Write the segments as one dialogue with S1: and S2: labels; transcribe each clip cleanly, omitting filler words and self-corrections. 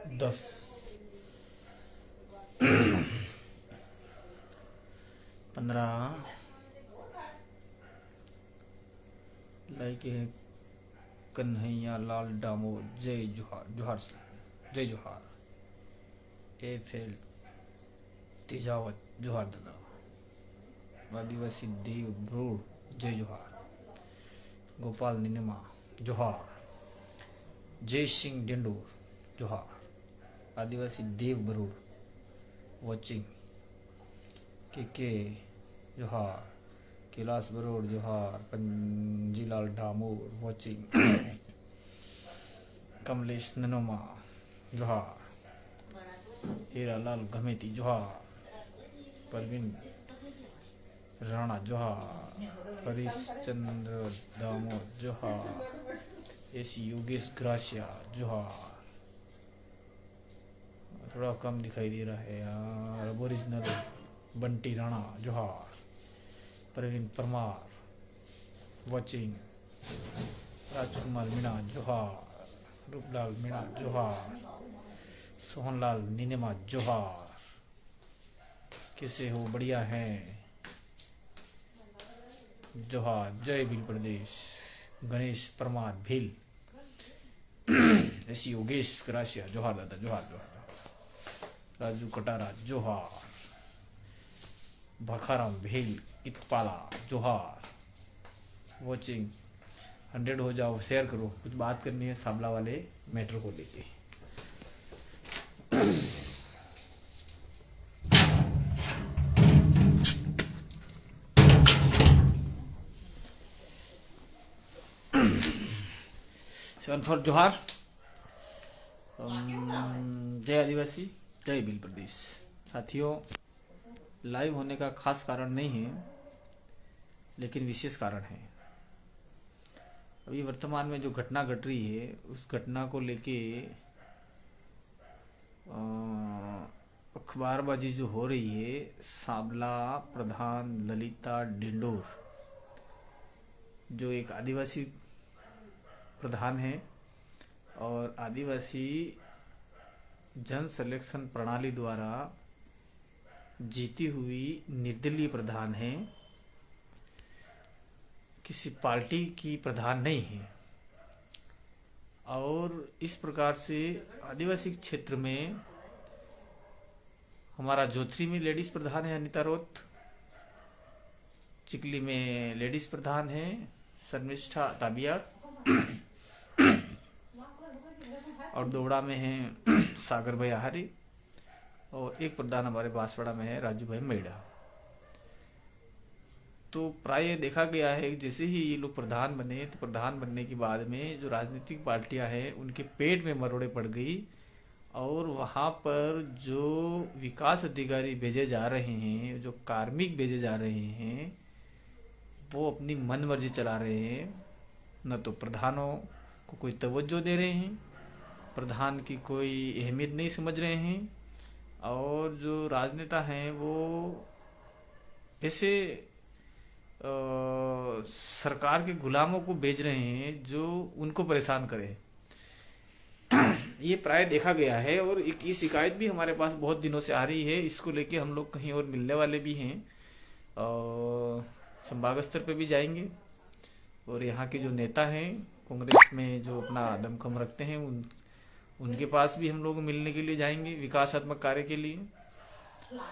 S1: 10 15 like है। कन्हैया लाल डामोर जय जोहार, जोहार जय जोहार। ए फेल तेजावत जोहार दादा। आदिवासी देव ब्रोड जय जोहार। गोपाल निनेमा जोहार। जय सिंह डेंडोर जोहार। आदिवासी देव बरूड वॉचिंग। के जोहार। कैलाश बरोड़ जोहार। पंजीलाल डामोर वॉचिंग। कमलेश ननोमा जोहार। हीरालाल घमेती जोहार। परवीन राणा जोहार। हरीश चंद्र दामोर जोहार। एस योगेश ग्रासिया जोहार। थोड़ा कम दिखाई दे रहा है यार। ओरिजिनल बंटी राणा जोहार। प्रवीण परमार वॉचिंग। राजकुमार मीणा जोहार। रूपलाल मीणा जोहार। सोहनलाल निनेमा जोहार। कैसे हो? बढ़िया है जोहार। जय भील प्रदेश। गणेश परमार भील। ऐसी योगेश ग्रासिया जोहार दादा, जोहार जोहार। राजू कटारा जोहार। भखाराम भील इतपाला जोहार। वॉचिंग। 100 हो जाओ, शेयर करो, कुछ बात करनी है साबला वाले मैटर को लेके। सेवन फॉर जोहार। जय आदिवासी, जय भील प्रदेश। साथियों, लाइव होने का खास कारण नहीं है, लेकिन विशेष कारण है। अभी वर्तमान में जो घटना घट रही है, उस घटना को लेके अखबारबाजी जो हो रही है, साबला प्रधान ललिता डेंडोर, जो एक आदिवासी प्रधान है और आदिवासी जन सर्वेक्षण प्रणाली द्वारा जीती हुई निर्दलीय प्रधान है, किसी पार्टी की प्रधान नहीं है। और इस प्रकार से आदिवासी क्षेत्र में हमारा जोथरी में लेडीज प्रधान है अनिता रोत, चिकली में लेडीज प्रधान है शर्मिष्ठा ताबियार, और दोड़ा में है सागर भाई आहारी, और एक प्रधान हमारे बांसवाड़ा में है राजू भाई मेड़ा। तो प्राय देखा गया है कि जैसे ही ये लोग प्रधान बने, तो प्रधान बनने के बाद में जो राजनीतिक पार्टियां हैं उनके पेट में मरोड़े पड़ गई, और वहां पर जो विकास अधिकारी भेजे जा रहे हैं, जो कार्मिक भेजे जा रहे हैं, वो अपनी मन मर्जी चला रहे हैं। न तो प्रधानों को कोई तवज्जो दे रहे हैं, प्रधान की कोई अहमियत नहीं समझ रहे हैं, और जो राजनेता हैं वो ऐसे सरकार के गुलामों को भेज रहे हैं जो उनको परेशान करे। ये प्राय देखा गया है, और एक ये शिकायत भी हमारे पास बहुत दिनों से आ रही है। इसको लेके हम लोग कहीं और मिलने वाले भी हैं, संभाग स्तर पे भी जाएंगे, और यहाँ के जो नेता हैं कांग्रेस में जो अपना दमखम रखते हैं उनके पास भी हम लोग मिलने के लिए जाएंगे विकासात्मक कार्य के लिए,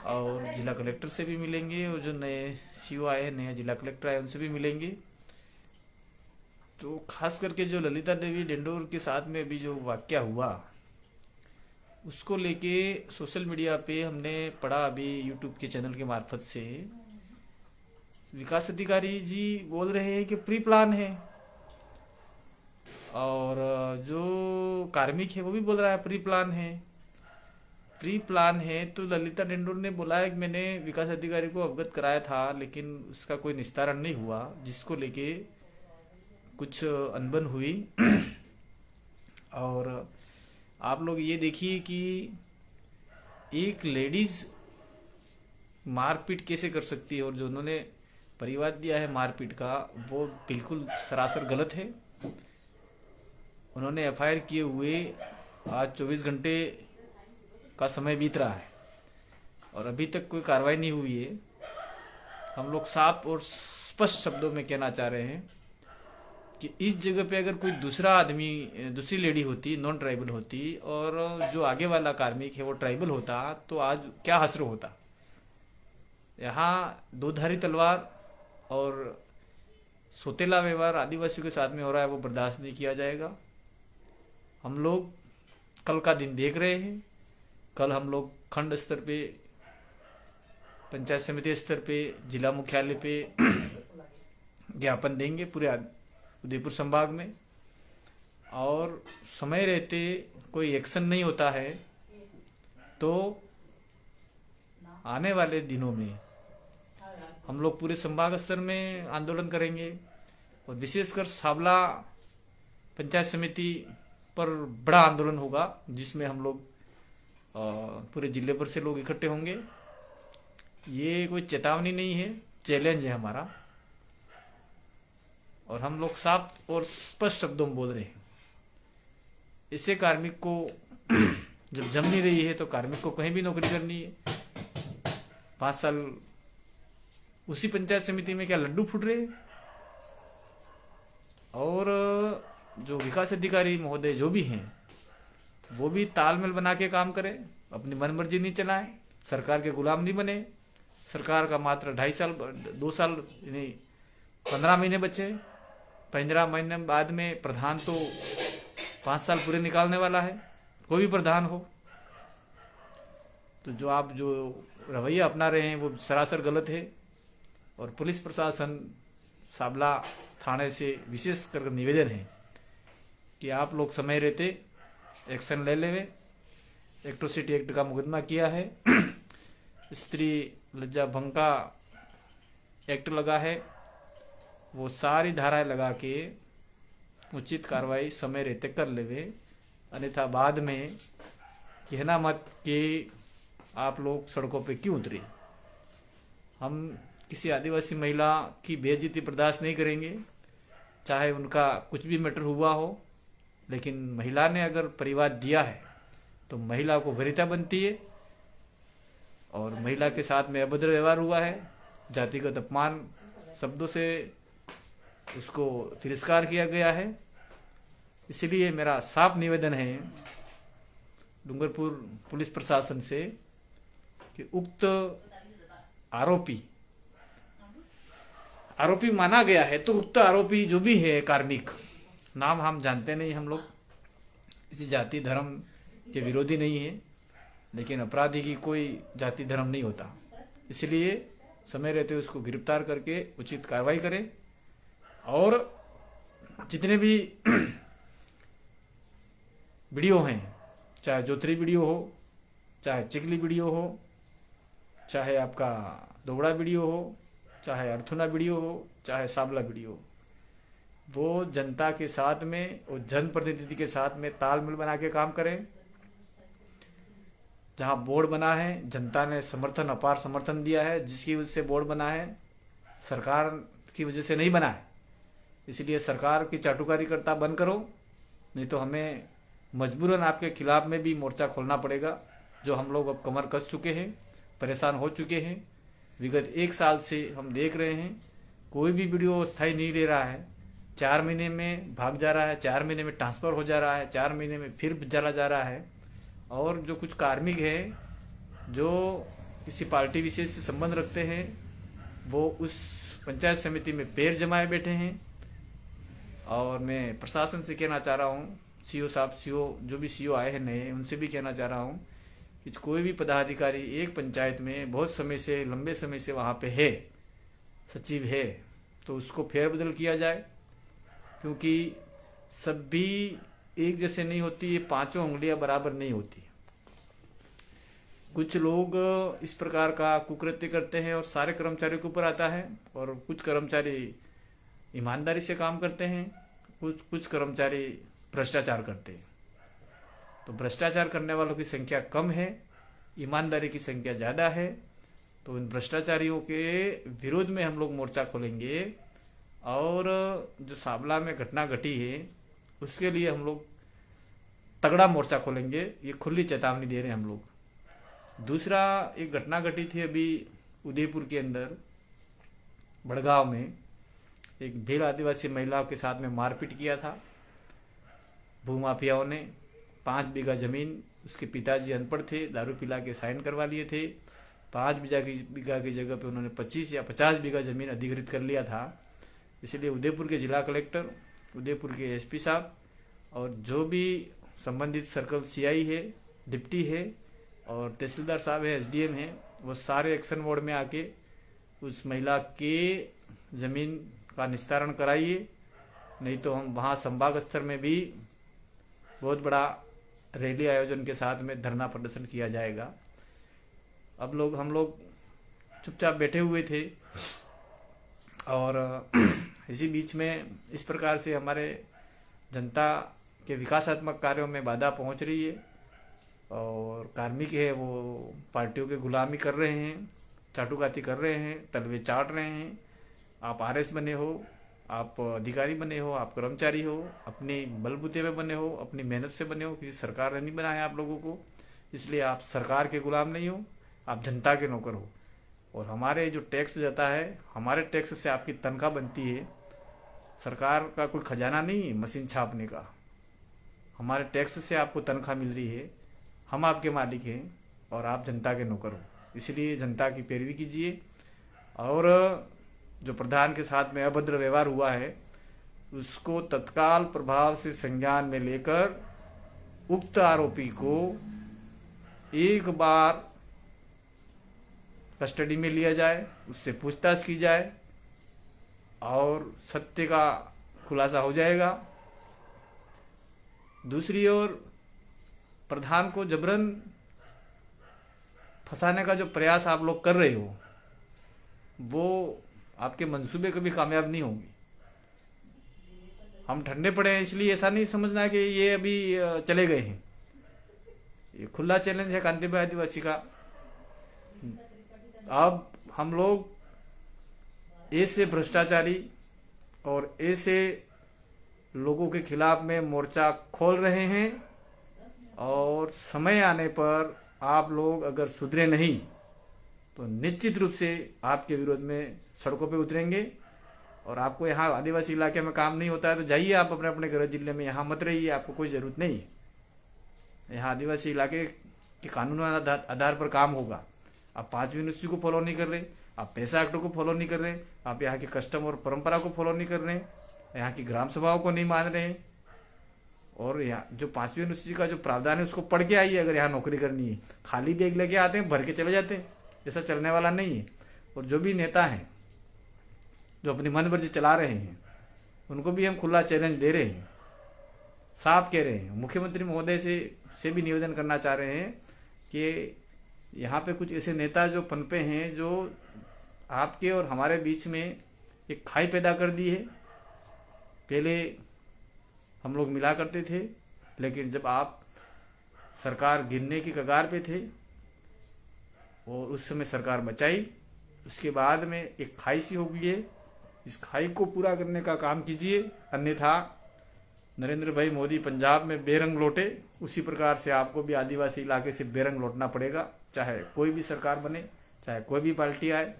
S1: और जिला कलेक्टर से भी मिलेंगे, और जो नए सीओ आए हैं, नया जिला कलेक्टर आए, उनसे भी मिलेंगे। तो खास करके जो ललिता देवी डेंडोर के साथ में अभी जो वाकया हुआ, उसको लेके सोशल मीडिया पे हमने पढ़ा अभी यूट्यूब के चैनल के मार्फत से, विकास अधिकारी जी बोल रहे हैं कि प्री प्लान है, और जो कार्मिक है वो भी बोल रहा है प्री प्लान है। प्री प्लान है तो ललिता टेंडुलकर ने बोला है कि मैंने विकास अधिकारी को अवगत कराया था, लेकिन उसका कोई निस्तारण नहीं हुआ, जिसको लेके कुछ अनबन हुई। और आप लोग ये देखिए कि एक लेडीज मारपीट कैसे कर सकती है, और जो उन्होंने परिवार दिया है मारपीट का वो बिल्कुल सरासर गलत है। उन्होंने एफआईआर किए हुए आज 24 घंटे का समय बीत रहा है और अभी तक कोई कार्रवाई नहीं हुई है। हम लोग साफ और स्पष्ट शब्दों में कहना चाह रहे हैं कि इस जगह पे अगर कोई दूसरा आदमी, दूसरी लेडी होती, नॉन ट्राइबल होती, और जो आगे वाला कार्मिक है वो ट्राइबल होता, तो आज क्या हश्र होता। यहाँ दो-धारी तलवार और सोतेला व्यवहार आदिवासियों के साथ में हो रहा है, वो बर्दाश्त नहीं किया जाएगा। हम लोग कल का दिन देख रहे हैं। कल हम लोग खंड स्तर पे, पंचायत समिति स्तर पे, जिला मुख्यालय पे ज्ञापन देंगे पूरे उदयपुर संभाग में, और समय रहते कोई एक्शन नहीं होता है तो आने वाले दिनों में हम लोग पूरे संभाग स्तर में आंदोलन करेंगे, और विशेषकर सावला पंचायत समिति पर बड़ा आंदोलन होगा, जिसमें हम लोग पूरे जिले भर से लोग इकट्ठे होंगे। ये कोई चेतावनी नहीं है, चैलेंज है हमारा, और हम लोग साफ और स्पष्ट शब्दों में बोल रहे हैं। इसे कार्मिक को जब जम नहीं रही है तो कार्मिक को कहीं भी नौकरी करनी है। 5 साल उसी पंचायत समिति में क्या लड्डू फूट रहे हैं। और जो विकास अधिकारी महोदय जो भी हैं वो भी तालमेल बना के काम करें, अपनी मनमर्जी नहीं चलाएं, सरकार के गुलाम नहीं बने। सरकार का मात्र 2 साल नहीं 15 महीने बचे। 15 महीने बाद में प्रधान तो 5 साल पूरे निकालने वाला है, कोई भी प्रधान हो। तो जो आप जो रवैया अपना रहे हैं वो सरासर गलत है, और पुलिस प्रशासन सावला थाने से विशेष कर निवेदन है कि आप लोग समय रहते एक्शन ले लेवे। एट्रोसिटी एक्ट का मुकदमा किया है, स्त्री लज्जा भंग का एक्ट लगा है, वो सारी धाराएं लगा के उचित कार्रवाई समय रहते कर लेवे। अन्यथा बाद में कहना मत कि आप लोग सड़कों पे क्यों उतरे। हम किसी आदिवासी महिला की बेइज्जती बर्दाश्त नहीं करेंगे, चाहे उनका कुछ भी मैटर हुआ हो, लेकिन महिला ने अगर परिवार दिया है तो महिला को वरीयता बनती है। और महिला के साथ में अभद्र व्यवहार हुआ है, जातिगत अपमान शब्दों से उसको तिरस्कार किया गया है। इसलिए मेरा साफ निवेदन है डूंगरपुर पुलिस प्रशासन से कि उक्त आरोपी माना गया है तो उक्त आरोपी जो भी है कार्मिक, नाम हम जानते नहीं, हम लोग किसी जाति धर्म के विरोधी नहीं है, लेकिन अपराधी की कोई जाति धर्म नहीं होता। इसलिए समय रहते उसको गिरफ्तार करके उचित कार्रवाई करें। और जितने भी वीडियो हैं, चाहे जोतरी वीडियो हो, चाहे चिकली वीडियो हो, चाहे आपका दोबड़ा वीडियो हो, चाहे अर्थुना वीडियो हो, चाहे सावला वीडियो हो, वो जनता के साथ में और जनप्रतिनिधि के साथ में तालमेल बना के काम करें। जहां बोर्ड बना है, जनता ने समर्थन, अपार समर्थन दिया है, जिसकी वजह से बोर्ड बना है, सरकार की वजह से नहीं बना है। इसलिए सरकार की चाटुकारिता बंद करो, नहीं तो हमें मजबूरन आपके खिलाफ में भी मोर्चा खोलना पड़ेगा। जो हम लोग अब कमर कस चुके हैं, परेशान हो चुके हैं। विगत 1 साल से हम देख रहे हैं कोई भी वीडियो स्थायी नहीं ले रहा है। 4 महीने में भाग जा रहा है, 4 महीने में ट्रांसफर हो जा रहा है, 4 महीने में फिर चला जा रहा है। और जो कुछ कार्मिक है जो किसी पार्टी विशेष से संबंध रखते हैं, वो उस पंचायत समिति में पैर जमाए बैठे हैं। और मैं प्रशासन से कहना चाह रहा हूँ, सीओ साहब, सीओ जो भी सीओ आए हैं नए, उनसे भी कहना चाह रहा हूँ कि कोई भी पदाधिकारी एक पंचायत में बहुत समय से, लंबे समय से वहाँ पे है, सचिव है, तो उसको फेरबदल किया जाए, क्योंकि सभी एक जैसे नहीं होती, ये पांचों उंगलियां बराबर नहीं होती। कुछ लोग इस प्रकार का कुकृत्य करते हैं और सारे कर्मचारियों के ऊपर आता है, और कुछ कर्मचारी ईमानदारी से काम करते हैं, कुछ कर्मचारी भ्रष्टाचार करते हैं। तो भ्रष्टाचार करने वालों की संख्या कम है, ईमानदारी की संख्या ज्यादा है। तो इन भ्रष्टाचारियों के विरोध में हम लोग मोर्चा खोलेंगे, और जो साबला में घटना घटी है उसके लिए हम लोग तगड़ा मोर्चा खोलेंगे। ये खुली चेतावनी दे रहे हैं हम लोग। दूसरा, एक घटना घटी थी अभी उदयपुर के अंदर, बड़गांव में, एक भील आदिवासी महिलाओं के साथ में मारपीट किया था भूमाफियाओं ने। 5 बीघा जमीन, उसके पिताजी अनपढ़ थे, दारू पिला के साइन करवा लिए थे। 5 बीघा की जगह पे उन्होंने 25 या 50 बीघा जमीन अधिग्रहित कर लिया था। इसलिए उदयपुर के जिला कलेक्टर, उदयपुर के एसपी साहब और जो भी संबंधित सर्कल सीआई है, डिप्टी है और तहसीलदार साहब है, एसडीएम है, वो सारे एक्शन मोड में आके उस महिला के जमीन का निस्तारण कराइए। नहीं तो हम वहाँ संभाग स्तर में भी बहुत बड़ा रैली आयोजन के साथ में धरना प्रदर्शन किया जाएगा। अब हम लोग चुपचाप बैठे हुए थे, और इसी बीच में इस प्रकार से हमारे जनता के विकासात्मक कार्यों में बाधा पहुंच रही है, और कार्मिक है वो पार्टियों के गुलामी कर रहे हैं, चाटुकाती कर रहे हैं, तलवे चाट रहे हैं। आप आरएस बने हो, आप अधिकारी बने हो, आप कर्मचारी हो, अपने बलबूते पे बने हो, अपनी मेहनत से बने हो, किसी सरकार ने नहीं बनाया आप लोगों को, इसलिए आप सरकार के गुलाम नहीं हो, आप जनता के नौकर हो। और हमारे जो टैक्स जाता है, हमारे टैक्स से आपकी तनख्वाह बनती है। सरकार का कोई खजाना नहीं है मशीन छापने का, हमारे टैक्स से आपको तनख्वाह मिल रही है। हम आपके मालिक हैं और आप जनता के नौकर हो, इसलिए जनता की पैरवी कीजिए। और जो प्रधान के साथ में अभद्र व्यवहार हुआ है उसको तत्काल प्रभाव से संज्ञान में लेकर उक्त आरोपी को एक बार कस्टडी में लिया जाए, उससे पूछताछ की जाए और सत्य का खुलासा हो जाएगा। दूसरी ओर प्रधान को जबरन फंसाने का जो प्रयास आप लोग कर रहे हो, वो आपके मंसूबे कभी कामयाब नहीं होंगे। हम ठंडे पड़े हैं, इसलिए ऐसा नहीं समझना कि ये अभी चले गए हैं। ये खुला चैलेंज है कांतिभाई आदिवासी का। अब हम लोग ऐसे भ्रष्टाचारी और ऐसे लोगों के खिलाफ में मोर्चा खोल रहे हैं, और समय आने पर आप लोग अगर सुधरे नहीं तो निश्चित रूप से आपके विरोध में सड़कों पे उतरेंगे। और आपको यहाँ आदिवासी इलाके में काम नहीं होता है तो जाइए आप अपने अपने गृह जिले में, यहाँ मत रहिए, आपको कोई जरूरत नहीं है। यहाँ आदिवासी इलाके के कानून आधार पर काम होगा। आप 5वीं अनुसूची को फॉलो नहीं कर रहे, आप पैसा एक्ट को फॉलो नहीं कर रहे, आप यहाँ के कस्टम और परंपरा को फॉलो नहीं कर रहे, यहाँ की ग्राम सभाओं को नहीं मान रहे, और यहाँ जो 5वीं अनुसूची का जो प्रावधान है उसको पढ़ के आइए। अगर यहाँ नौकरी करनी है, खाली बैग लेके आते हैं, भर के चले जाते हैं, ऐसा चलने वाला नहीं है। और जो भी नेता हैं जो अपनी मनमर्जी चला रहे हैं, उनको भी हम खुला चैलेंज दे रहे हैं, साफ कह रहे हैं। मुख्यमंत्री महोदय से भी निवेदन करना चाह रहे हैं कि यहाँ पे कुछ ऐसे नेता जो पनपे हैं, जो आपके और हमारे बीच में एक खाई पैदा कर दी है। पहले हम लोग मिला करते थे, लेकिन जब आप सरकार गिरने की कगार पे थे और उस समय सरकार बचाई, उसके बाद में एक खाई सी हो गई है। इस खाई को पूरा करने का काम कीजिए, अन्यथा नरेंद्र भाई मोदी पंजाब में बेरंग लौटे, उसी प्रकार से आपको भी आदिवासी इलाके से बेरंग लौटना पड़ेगा, चाहे कोई भी सरकार बने, चाहे कोई भी पार्टी आए।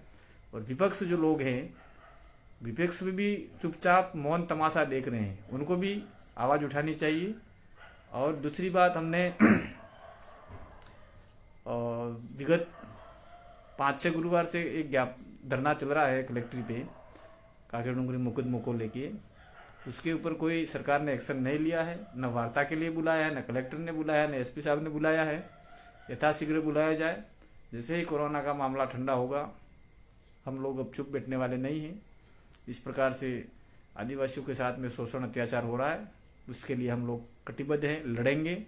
S1: और विपक्ष जो लोग हैं, विपक्ष में भी चुपचाप मौन तमाशा देख रहे हैं, उनको भी आवाज उठानी चाहिए। और दूसरी बात, हमने विगत 5-6 गुरुवार से एक धरना चल रहा है कलेक्ट्री पे, काकड़ डूंगरी मुकदमों को लेके। उसके ऊपर कोई सरकार ने एक्शन नहीं लिया है, न वार्ता के लिए बुलाया है, न कलेक्टर ने बुलाया है, न एसपी साहब ने बुलाया है। यथाशीघ्र बुलाया जाए। जैसे ही कोरोना का मामला ठंडा होगा, हम लोग अब चुप बैठने वाले नहीं हैं। इस प्रकार से आदिवासियों के साथ में शोषण अत्याचार हो रहा है, उसके लिए हम लोग कटिबद्ध हैं, लड़ेंगे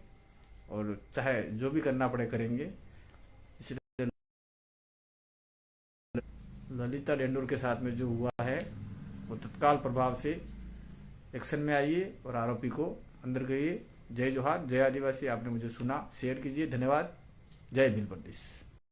S1: और चाहे जो भी करना पड़े करेंगे। इसलिए ललिता डेंडुर के साथ में जो हुआ है वो तत्काल प्रभाव से एक्शन में आइए और आरोपी को अंदर करिए। जय जोहार, जय आदिवासी। आपने मुझे सुना, शेयर कीजिए। धन्यवाद। जय भील प्रदेश।